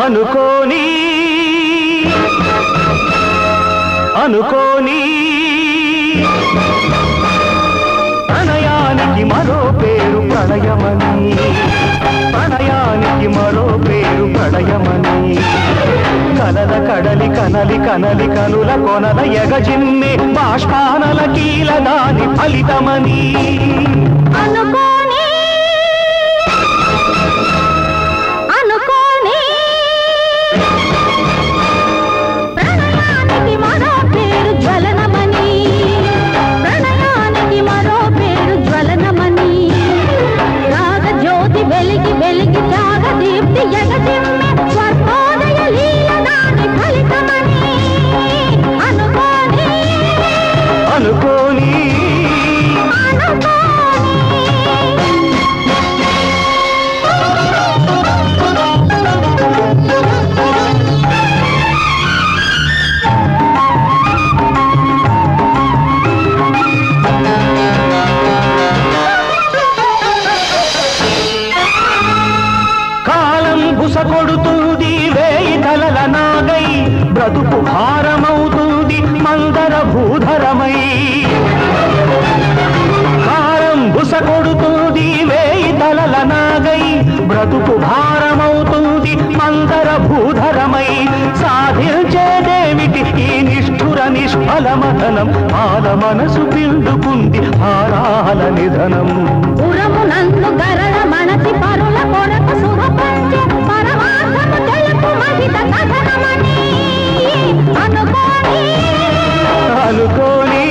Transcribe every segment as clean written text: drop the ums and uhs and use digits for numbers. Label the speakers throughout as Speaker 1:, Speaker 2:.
Speaker 1: అనుకోని అనుకోని ప్రణయానికి మరో పేరు ప్రళయమని ప్రణయానికి మరో పేరు ప్రళయమని కలల కడలి కనలి కనలి కనుల కొనల ఎగజిన్నే బాష్పానల కీల దాని ఫలితమని
Speaker 2: అనుకోని అనుకోని ప్రణయానికి మరో పేరు జ్వలనమని ప్రణయానికి మరో పేరు జ్వలనమని రాగ జ్యోతి వెలిగి వెలిగి త్యాగ దీప్తి ఎగజిమ్మె స్వర్ణోదయ లీల దాని ఫలితమని అనుకోని
Speaker 1: అనుకోని కొడుతుంది వేయి తలల నాగై బ్రతుకు భారమవుతుంది మందర భూధరమై కారం బుస కొడుతుంది వేయి తలల నాగై బ్రతుకు భారమవుతుంది మందర భూధరమై సాధించేదేమిటి ఈ నిష్ఠుర నిష్ఫలమథనం పాల మనసు పిండుకుంది భారాల నిధనం
Speaker 2: పురము నన్ను గరళ మనసి పరుల కొరకు శుభ పంచే పరమాత్మను తెలుపు మహిత కథనమని అనుకోని
Speaker 1: అనుకోని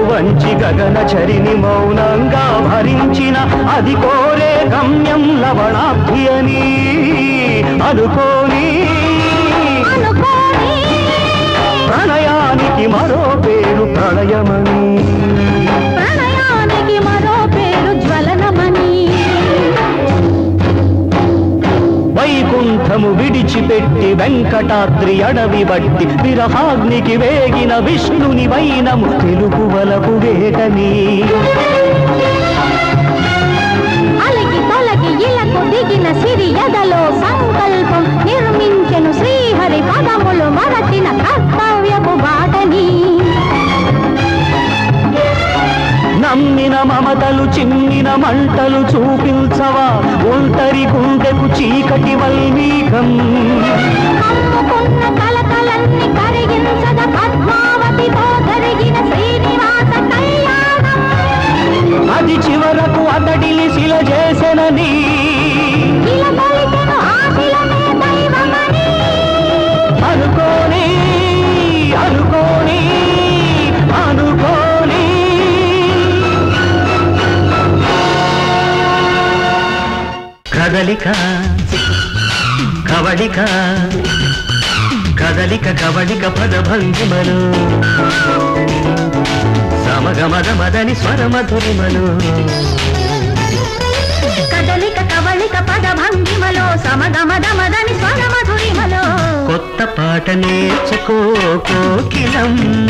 Speaker 1: వంచి గగన చరిని మౌనంగా భరించిన అది కోరే గమ్యం లవణాబ్ధి అని అనుకోని ప్రణయానికి మరో పేరు ప్రళయమని
Speaker 2: ప్రణయానికి మరో పేరు జ్వలనమని
Speaker 1: వైకుంఠము విడిచిపెట్టి వెంకటాద్రి అడవి బట్టి విరహాగ్నికి వేగిన విష్ణుని వైనము తెలుగు వలపు వేగని
Speaker 2: అలగి తొలగి ఇలకు దిగిన సిరి ఎదలో సంకల్పం నిర్మించెను శ్రీహరి పదములు మరచిన కర్తవ్యపు బాటని
Speaker 1: నమ్మిన మమతలు చిమ్మిన మంటలు చూపించవా ఒంటరి గుండెకు చీకటి వల్మీకం
Speaker 2: అమ్ముకున్న కలకలన్ని కరిగించద పద్మావతితో జరిగిన శ్రీనివాస కళ్యాణం
Speaker 1: అది చివరకు అతడిని శిల చేసెనని
Speaker 2: ఇలా పలికెను ఆశిలనే దైవమని
Speaker 1: అనుకోని అనుకోని అనుకోని కదలిక కవళిక కదలిక కవళిక పదభంగిమలు సమగమద మదని స్వరమధురిమలు
Speaker 2: కదలిక కవళిక పదభంగిమలో సమగమద మదని స్వరమధురిమలో
Speaker 1: కొత్త పాట నేర్చుకో కోకిలమ్మ